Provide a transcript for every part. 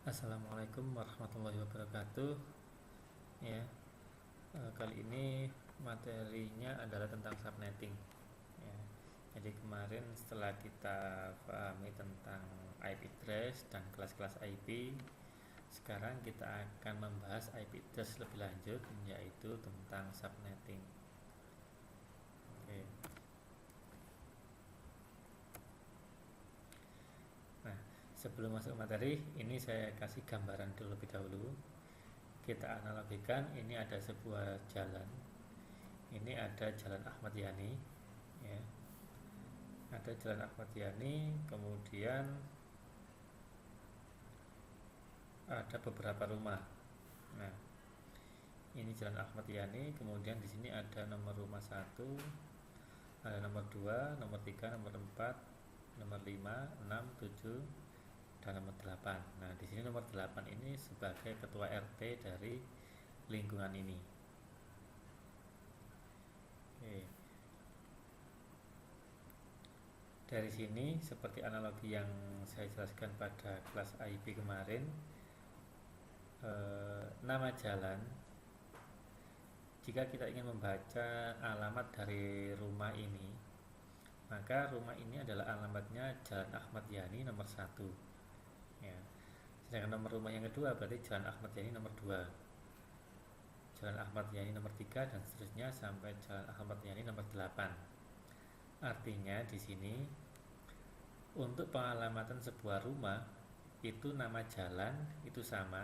Assalamualaikum warahmatullahi wabarakatuh. Ya, kali ini materinya adalah tentang subnetting. Ya, jadi kemarin setelah kita pahami tentang IP address dan kelas-kelas IP, sekarang kita akan membahas IP address lebih lanjut, yaitu tentang subnetting. Oke. Nah, sebelum masuk materi, ini saya kasih gambaran dulu lebih dahulu. Kita analogikan, ini ada sebuah jalan. Ini ada Jalan Ahmad Yani, ya. Ada Jalan Ahmad Yani, kemudian ada beberapa rumah. Nah, ini Jalan Ahmad Yani, kemudian di sini ada nomor rumah 1, ada nomor 2, nomor 3, nomor 4, nomor 5, 6, 7, dan nomor 8. Nah, di sini nomor 8 ini sebagai ketua RT dari lingkungan ini. Oke. Dari sini seperti analogi yang saya jelaskan pada kelas IP kemarin, nama jalan, jika kita ingin membaca alamat dari rumah ini, maka rumah ini adalah alamatnya Jalan Ahmad Yani nomor 1, ya. Sedangkan nomor rumah yang kedua berarti Jalan Ahmad Yani nomor 2, Jalan Ahmad Yani nomor 3, dan seterusnya sampai Jalan Ahmad Yani nomor 8. Artinya di sini untuk pengalamatan sebuah rumah itu nama jalan itu sama,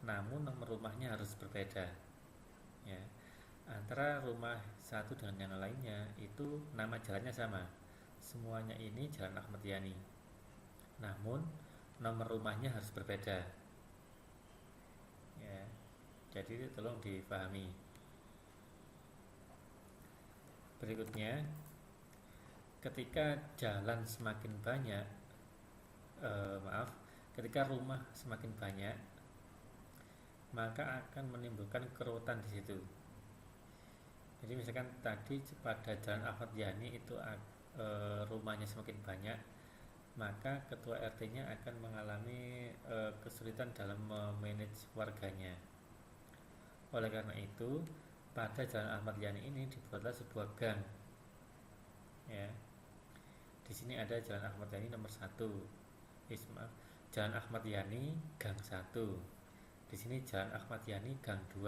namun nomor rumahnya harus berbeda, ya. Antara rumah satu dengan yang lainnya itu nama jalannya sama, semuanya ini Jalan Ahmad Yani, namun nomor rumahnya harus berbeda, ya. Jadi tolong dipahami. Berikutnya, ketika jalan semakin banyak, ketika rumah semakin banyak, maka akan menimbulkan kerutan di situ. Jadi misalkan tadi pada Jalan Ahmad Yani itu rumahnya semakin banyak, maka ketua RT-nya akan mengalami kesulitan dalam memanage warganya. Oleh karena itu, pada Jalan Ahmad Yani ini dibuatlah sebuah gang, ya. Di sini ada Jalan Ahmad Yani nomor 1. Jalan Ahmad Yani gang 1. Di sini Jalan Ahmad Yani gang 2,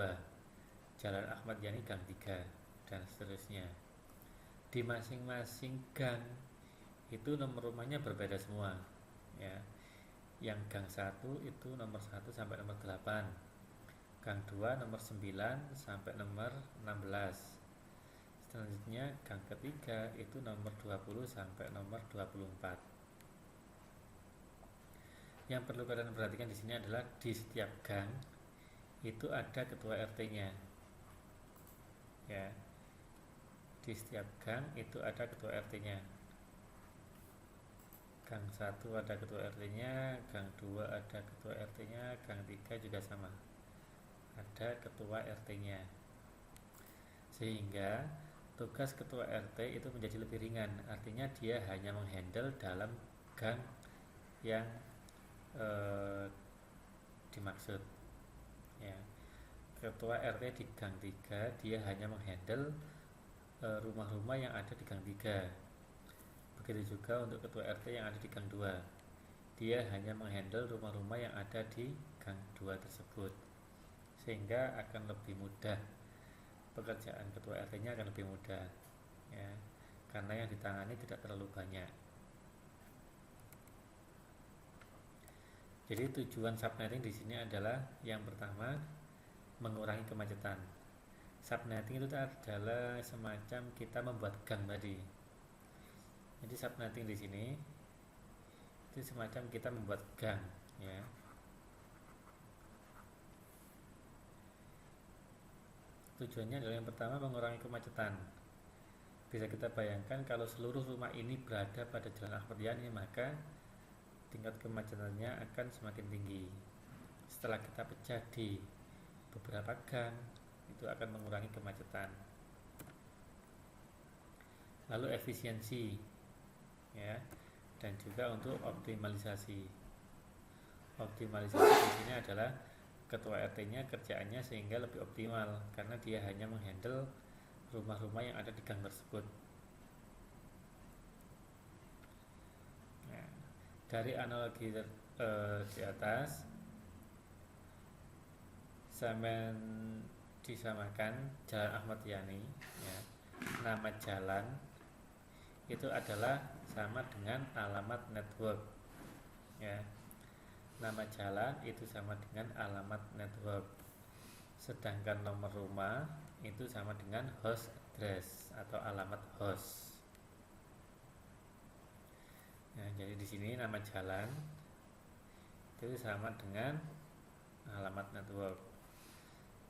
Jalan Ahmad Yani gang 3, dan seterusnya. Di masing-masing gang itu nomor rumahnya berbeda semua, ya. Yang gang 1 itu nomor 1 sampai nomor 8, gang 2 nomor 9 sampai nomor 16. Selanjutnya gang ketiga itu nomor 20 sampai nomor 24. Yang perlu kalian perhatikan di sini adalah di setiap gang itu ada ketua RT-nya, ya. Di setiap gang itu ada ketua RT-nya. Gang 1 ada ketua RT-nya, gang 2 ada ketua RT-nya, gang 3 juga sama, ada ketua RT-nya. Sehingga tugas ketua RT itu menjadi lebih ringan. Artinya dia hanya menghandle dalam gang yang dimaksud, ya. Ketua RT di gang 3 dia hanya menghandle rumah-rumah yang ada di gang 3. Begitu juga untuk ketua RT yang ada di gang 2, dia hanya menghandle rumah-rumah yang ada di gang 2 tersebut. Sehingga akan lebih mudah, pekerjaan ketua RT-nya akan lebih mudah, ya, karena yang ditangani tidak terlalu banyak. Jadi tujuan subnetting di sini adalah yang pertama mengurangi kemacetan. Subnetting itu adalah semacam kita membuat gang tadi. Jadi subnetting di sini itu semacam kita membuat gang, ya. Tujuannya adalah yang pertama mengurangi kemacetan. Bisa kita bayangkan kalau seluruh rumah ini berada pada Jalan Ahmad Yani, maka tingkat kemacetannya akan semakin tinggi. Setelah kita pecah di beberapa gang, itu akan mengurangi kemacetan. Lalu efisiensi, ya, dan juga untuk optimalisasi. optimalisasi di sini adalah ketua RT-nya kerjaannya sehingga lebih optimal karena dia hanya menghandle rumah-rumah yang ada di gang tersebut. Nah, dari analogi di atas, sampean disamakan Jalan Ahmad Yani, ya. Nama jalan itu adalah sama dengan alamat network, ya. Nama jalan itu sama dengan alamat network, sedangkan nomor rumah itu sama dengan host address atau alamat host. Nah, jadi di sini nama jalan itu sama dengan alamat network,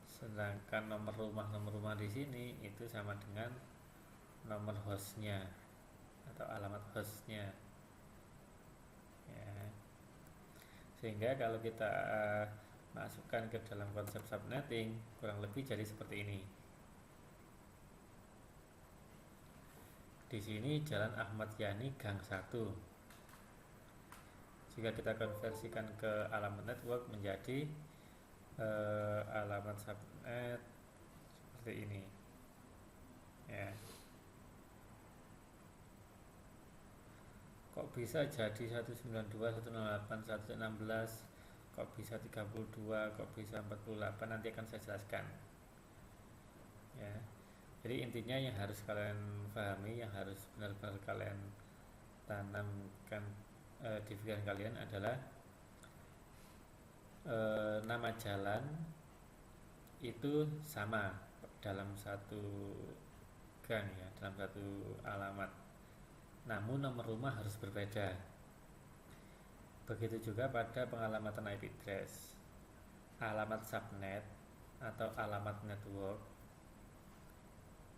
sedangkan nomor rumah di sini itu sama dengan nomor hostnya atau alamat hostnya, ya. Sehingga kalau kita masukkan ke dalam konsep subnetting kurang lebih jadi seperti ini. Di sini Jalan Ahmad Yani Gang 1. Jika kita konversikan ke alamat network menjadi alamat subnet seperti ini, ya. Kok bisa jadi 192, 108, 116, kok bisa 32, kok bisa 48, nanti akan saya jelaskan, ya. Jadi intinya yang harus kalian pahami, yang harus benar-benar kalian tanamkan di pikiran kalian adalah nama jalan itu sama dalam satu gang, ya, dalam satu alamat. Namun nomor rumah harus berbeda. Begitu juga pada pengalamatan IP address. Alamat subnet atau alamat network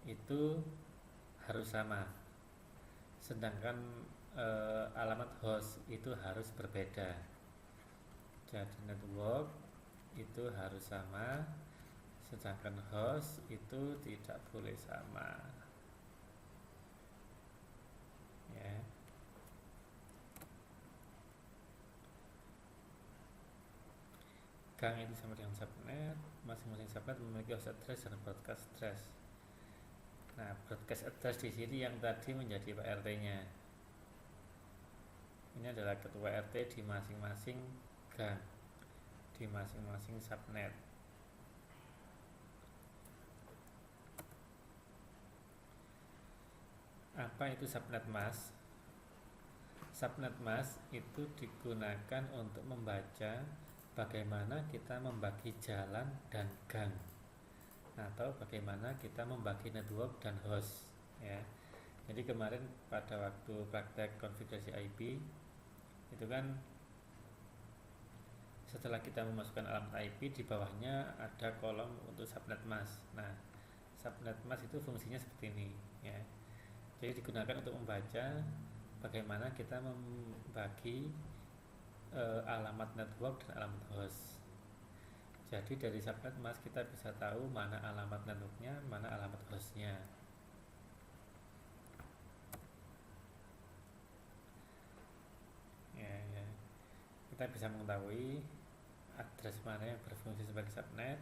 itu harus sama. Sedangkan alamat host itu harus berbeda. Jadi network itu harus sama, sedangkan host itu tidak boleh sama, ya. Gang itu sama dengan subnet, masing-masing subnet memiliki host address dan broadcast address. Nah, broadcast address di sini yang tadi menjadi Pak RT-nya. Ini adalah ketua RT di masing-masing gang, di masing-masing subnet. Apa itu subnet mask? Subnet mask itu digunakan untuk membaca bagaimana kita membagi jalan dan gang, atau bagaimana kita membagi network dan host, ya. Jadi kemarin pada waktu praktek konfigurasi IP itu kan setelah kita memasukkan alamat IP, di bawahnya ada kolom untuk subnet mask. Nah, subnet mask itu fungsinya seperti ini, ya. Jadi digunakan untuk membaca bagaimana kita membagi alamat network dan alamat host. Jadi dari subnet mask kita bisa tahu mana alamat networknya, mana alamat hostnya. Ya. Kita bisa mengetahui address mana yang berfungsi sebagai subnet,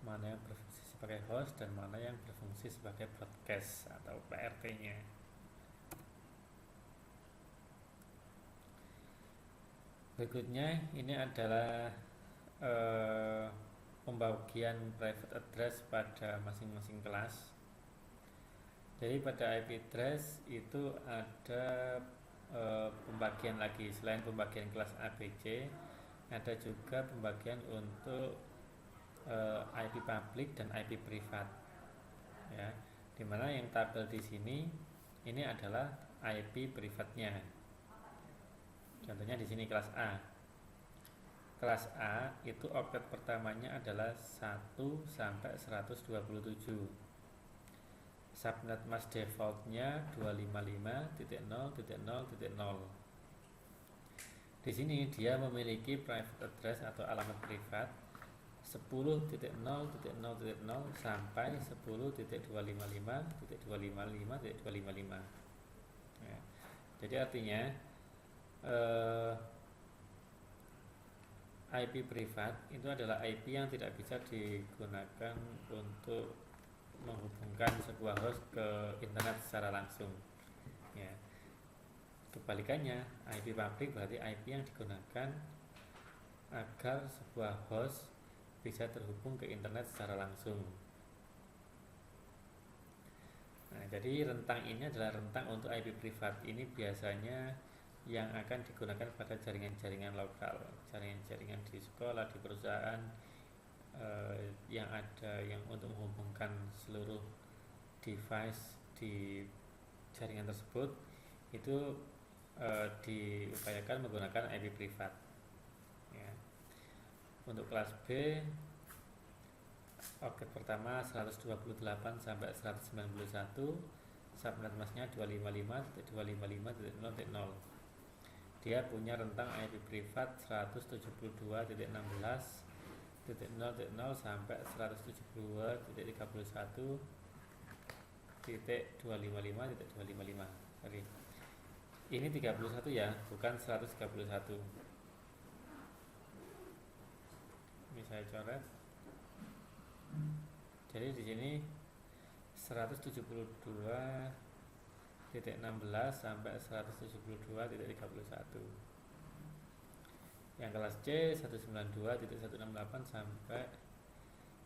mana yang berfungsi sebagai host, dan mana yang berfungsi sebagai broadcast atau PRT-nya. Berikutnya ini adalah pembagian private address pada masing-masing kelas. Jadi pada IP address itu ada pembagian lagi, selain pembagian kelas ABC, ada juga pembagian untuk IP public dan IP privat, ya. Dimana yang tabel di sini ini adalah IP privatnya. Contohnya di sini kelas A. Kelas A itu oktet pertamanya adalah 1 sampai 127. Subnet mask defaultnya 255.0.0.0. Di sini dia memiliki private address atau alamat privat 10.0.0.0 sampai 10.255.255.255. Ya. Jadi artinya IP privat itu adalah IP yang tidak bisa digunakan untuk menghubungkan sebuah host ke internet secara langsung. Ya, kebalikannya, IP publik berarti IP yang digunakan agar sebuah host bisa terhubung ke internet secara langsung. Nah, jadi rentang ini adalah rentang untuk IP privat. Ini biasanya yang akan digunakan pada jaringan-jaringan lokal, jaringan-jaringan di sekolah, di perusahaan, yang ada yang untuk menghubungkan seluruh device di jaringan tersebut itu diupayakan menggunakan IP privat. Ya. Untuk kelas B, objek pertama 128 sampai 191, subnet masknya 255.255.0.0. Dia punya rentang IP privat 172.16.0.0 sampai 172.31.255.255. Sorry. Ini 31 ya, bukan 131. Ini saya coret. Jadi di sini 172.16 sampai 172.31. Yang kelas C 192.168 sampai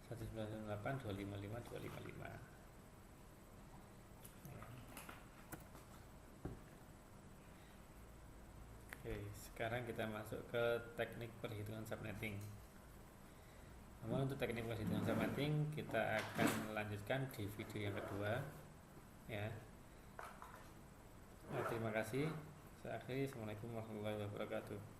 198.255.255. Oke, sekarang kita masuk ke teknik perhitungan subnetting. Namun untuk teknik perhitungan subnetting kita akan lanjutkan di video yang kedua. Ya. Terima kasih. Saya akhiri. Assalamualaikum warahmatullahi wabarakatuh.